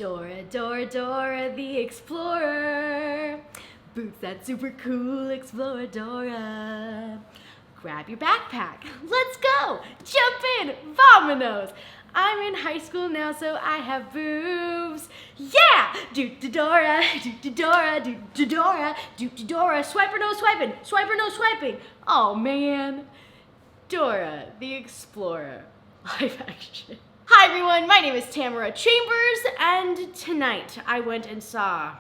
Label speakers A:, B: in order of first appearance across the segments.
A: Dora, Dora, Dora the Explorer. Boots that super cool Explorer Dora. Grab your backpack. Let's go. Jump in. Vamonos. I'm in high school now, so I have boobs. Yeah! Do-da-Dora, do-da-Dora, do-da-Dora, do-da-Dora. Swipe or no swiping, swipe or no swiping. Oh man. Dora the Explorer. Live action. Hi everyone, my name is Tamara Chambers, and tonight I went and saw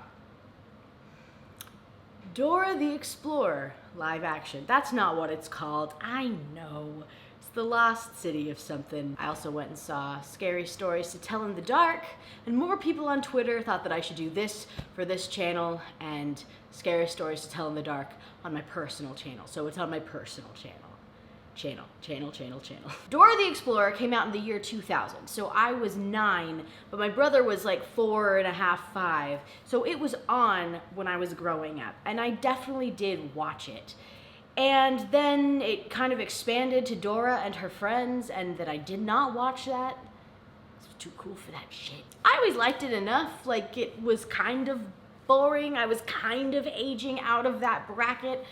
A: Dora the Explorer live action. That's not what it's called, I know. It's the lost city of something. I also went and saw Scary Stories to Tell in the Dark, and more people on Twitter thought that I should do this for this channel and Scary Stories to Tell in the Dark on my personal channel. So it's on my personal channel. Channel. Dora the Explorer came out in the year 2000, so I was 9, but my brother was like 4.5, 5, so it was on when I was growing up, and I definitely did watch it. And then it kind of expanded to Dora and her friends, and that I did not watch that. I was too cool for that shit. I always liked it enough, like it was kind of boring, I was kind of aging out of that bracket.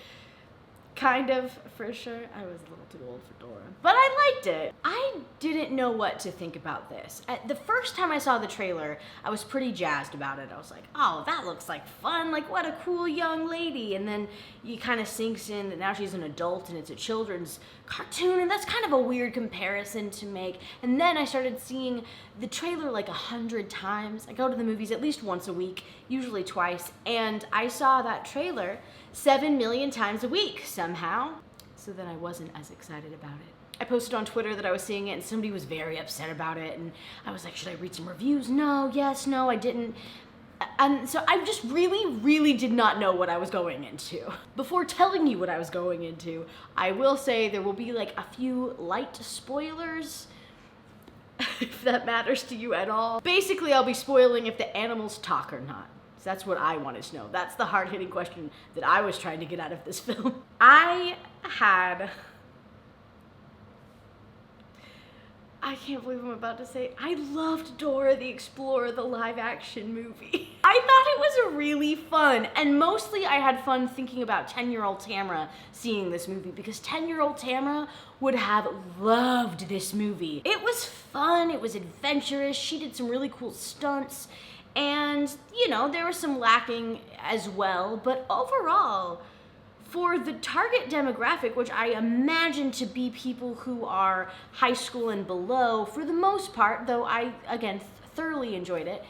A: Kind of, for sure. I was a little too old for Dora. But I liked it. I didn't know what to think about this. The first time I saw the trailer, I was pretty jazzed about it. I was like, oh, that looks like fun. Like, what a cool young lady. And then you kind of sinks in that now she's an adult and it's a children's cartoon, and that's kind of a weird comparison to make. And then I started seeing the trailer like 100 times. I go to the movies at least once a week, usually twice, and I saw that trailer 7 million times a week somehow, so then I wasn't as excited about it. I posted on Twitter that I was seeing it, and somebody was very upset about it, and I was like, should I read some reviews? No, yes, no, I didn't. And so I just really did not know what I was going into. Before telling you what I was going into, I will say there will be like a few light spoilers, if that matters to you at all. Basically, I'll be spoiling if the animals talk or not. So that's what I wanted to know. That's the hard-hitting question that I was trying to get out of this film. I can't believe I'm about to say, I loved Dora the Explorer, the live-action movie. I thought it was really fun, and mostly I had fun thinking about 10-year-old Tamara seeing this movie, because 10-year-old Tamara would have loved this movie. It was fun, it was adventurous, she did some really cool stunts, and, you know, there was some lacking as well, but overall, for the target demographic, which I imagine to be people who are high school and below, for the most part, though I, again, thoroughly enjoyed it,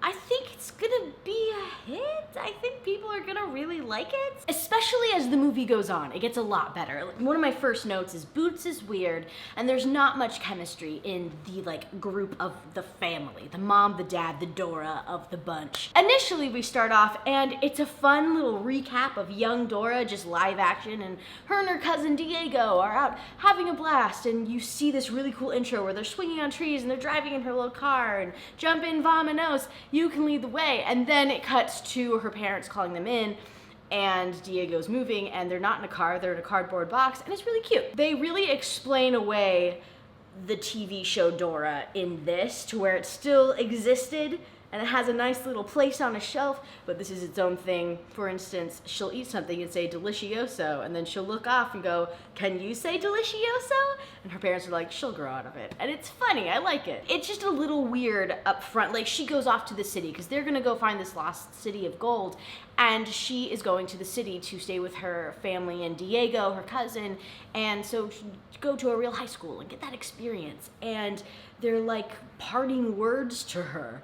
A: I think it's gonna be a hit. I think people are gonna really like it, especially as the movie goes on. It gets a lot better. One of my first notes is Boots is weird, and there's not much chemistry in the like group of the family, the mom, the dad, the Dora of the bunch. Initially, we start off, and it's a fun little recap of young Dora, just live action, and her and her cousin Diego are out having a blast, and you see this really cool intro where they're swinging on trees and they're driving in her little car, and jump in, vamonos. You can lead the way. And then it cuts to her parents calling them in, and Diego's moving, and they're not in a car, they're in a cardboard box, and it's really cute. They really explain away the TV show Dora in this to where it still existed, and it has a nice little place on a shelf, but this is its own thing. For instance, she'll eat something and say Delicioso, and then she'll look off and go, can you say Delicioso? And her parents are like, she'll grow out of it. And it's funny, I like it. It's just a little weird up front, like she goes off to the city, because they're gonna go find this lost city of gold, and she is going to the city to stay with her family and Diego, her cousin, and so she go to a real high school and get that experience, and they're like parting words to her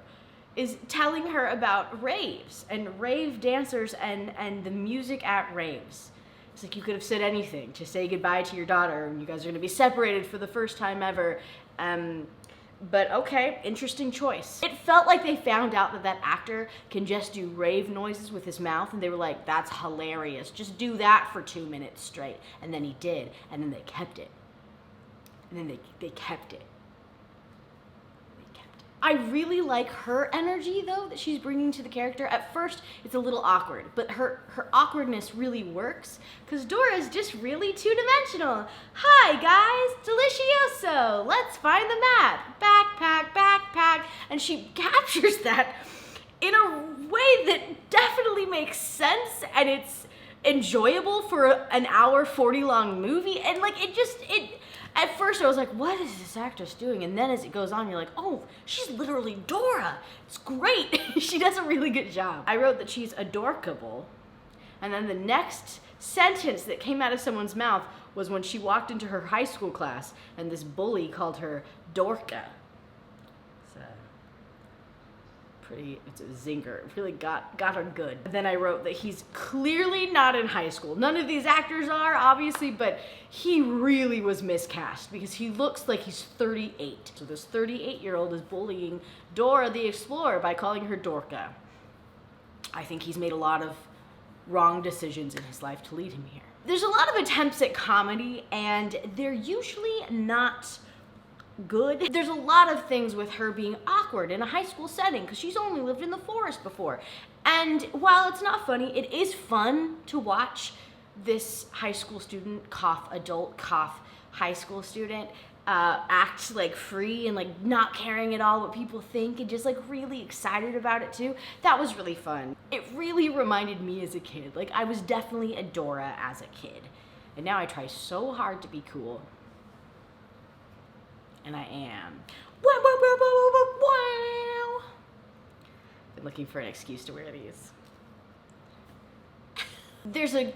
A: is telling her about raves and rave dancers and the music at raves. It's like you could have said anything to say goodbye to your daughter, and you guys are gonna be separated for the first time ever. But okay, interesting choice. It felt like they found out that that actor can just do rave noises with his mouth, and they were like, that's hilarious. Just do that for 2 minutes straight. And then he did, and then they kept it. And then they kept it. I really like her energy, though, that she's bringing to the character. At first, it's a little awkward, but her awkwardness really works, because Dora's just really two-dimensional. Hi, guys, Delicioso. Let's find the map. Backpack, backpack. And she captures that in a way that definitely makes sense, and it's enjoyable for an hour 40 long movie. And like, at first I was like, what is this actress doing? And then as it goes on, you're like, oh, she's literally Dora. It's great. She does a really good job. I wrote that she's adorkable. And then the next sentence that came out of someone's mouth was when she walked into her high school class and this bully called her Dorka. It's a zinger. It really got her good. Then I wrote that he's clearly not in high school. None of these actors are, obviously, but he really was miscast because he looks like he's 38. So this 38-year-old is bullying Dora the Explorer by calling her Dorka. I think he's made a lot of wrong decisions in his life to lead him here. There's a lot of attempts at comedy, and they're usually not good. There's a lot of things with her being awkward in a high school setting because she's only lived in the forest before. And while it's not funny, it is fun to watch this high school student, adult, high school student, act like free and like not caring at all what people think and just like really excited about it too. That was really fun. It really reminded me as a kid. Like, I was definitely a Dora as a kid. And now I try so hard to be cool. And I am. Been looking for an excuse to wear these. There's a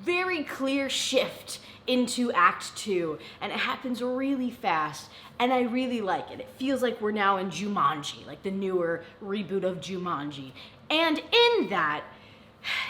A: very clear shift into Act 2, and it happens really fast, and I really like it. It feels like we're now in Jumanji, like the newer reboot of Jumanji. And in that,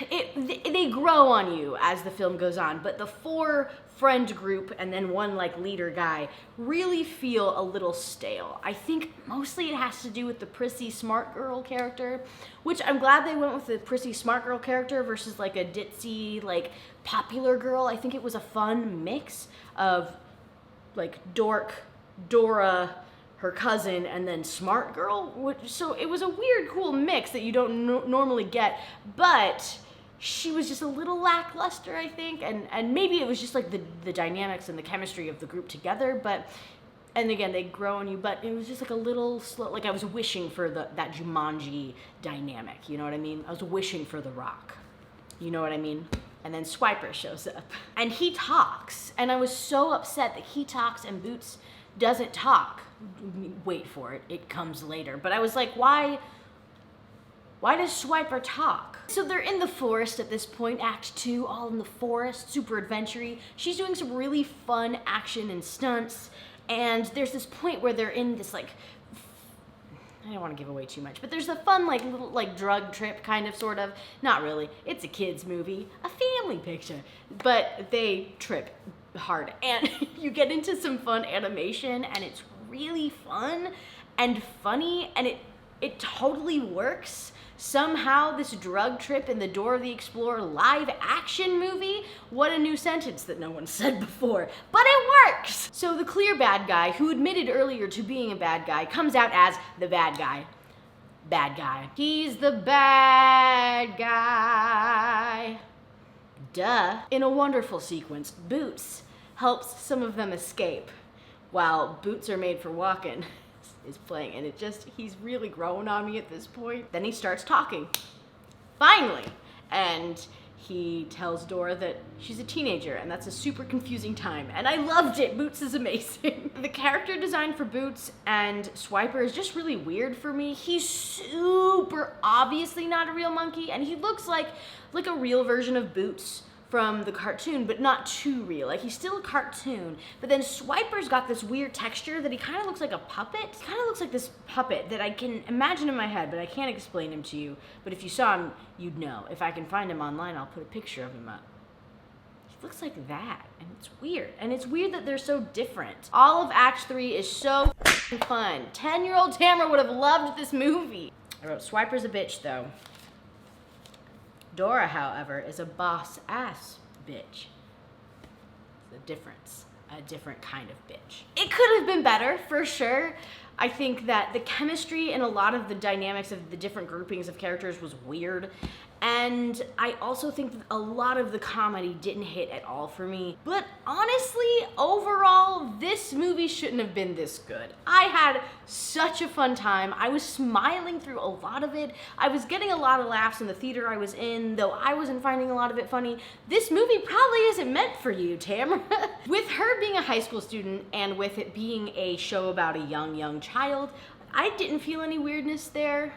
A: they grow on you as the film goes on, but the four friend group and then one like leader guy really feel a little stale. I think mostly it has to do with the prissy smart girl character, which I'm glad they went with the prissy smart girl character versus like a ditzy like popular girl. I think it was a fun mix of like dork, Dora, her cousin, and then smart girl. So it was a weird, cool mix that you don't normally get, but she was just a little lackluster, I think, and maybe it was just like the dynamics and the chemistry of the group together, but, and again, they grow on you, but it was just like a little slow, like I was wishing for that Jumanji dynamic, you know what I mean? I was wishing for The Rock, you know what I mean? And then Swiper shows up, and he talks, and I was so upset that he talks and Boots doesn't talk. Wait for it, it comes later, but I was like, why does Swiper talk? So they're in the forest at this point, Act 2, all in the forest, super adventure-y. She's doing some really fun action and stunts, and there's this point where they're in this like, I don't want to give away too much, but there's a fun like little like drug trip kind of sort of, not really, it's a kid's movie, a family picture, but they trip hard, and you get into some fun animation, and it's really fun and funny, and it totally works. Somehow this drug trip in the Dora the Explorer live action movie, what a new sentence that no one said before, but it works! So the clear bad guy, who admitted earlier to being a bad guy, comes out as the bad guy. Bad guy. He's the bad guy. Duh. In a wonderful sequence, Boots helps some of them escape, while Boots are made for walking is playing, and he's really growing on me at this point. Then he starts talking, finally, and he tells Dora that she's a teenager, and that's a super confusing time, and I loved it. Boots is amazing. The character design for Boots and Swiper is just really weird for me. He's super obviously not a real monkey, and he looks like a real version of Boots from the cartoon, but not too real. Like, he's still a cartoon, but then Swiper's got this weird texture that he kind of looks like a puppet. He kind of looks like this puppet that I can imagine in my head, but I can't explain him to you. But if you saw him, you'd know. If I can find him online, I'll put a picture of him up. He looks like that, and it's weird. And it's weird that they're so different. All of Act 3 is so fun. 10-year-old Tamara would have loved this movie. I wrote, Swiper's a bitch, though. Dora, however, is a boss-ass bitch. The difference. A different kind of bitch. It could have been better, for sure. I think that the chemistry and a lot of the dynamics of the different groupings of characters was weird. And I also think that a lot of the comedy didn't hit at all for me. But honestly, overall, this movie shouldn't have been this good. I had such a fun time. I was smiling through a lot of it. I was getting a lot of laughs in the theater I was in, though I wasn't finding a lot of it funny. This movie probably isn't meant for you, Tamara. With her being a high school student and with it being a show about a young child, I didn't feel any weirdness there.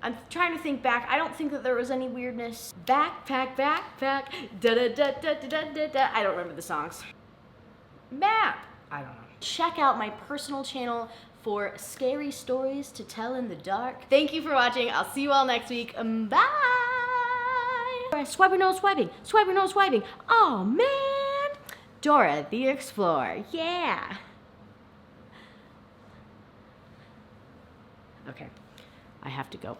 A: I'm trying to think back. I don't think that there was any weirdness. Backpack, backpack, da-da-da-da-da-da-da. I don't remember the songs. Map. I don't know. Check out my personal channel for scary stories to tell in the dark. Thank you for watching. I'll see you all next week. Bye. Swiping, no swiping. Swiping, no swiping. Oh, man. Dora the Explorer. Yeah. Okay. I have to go.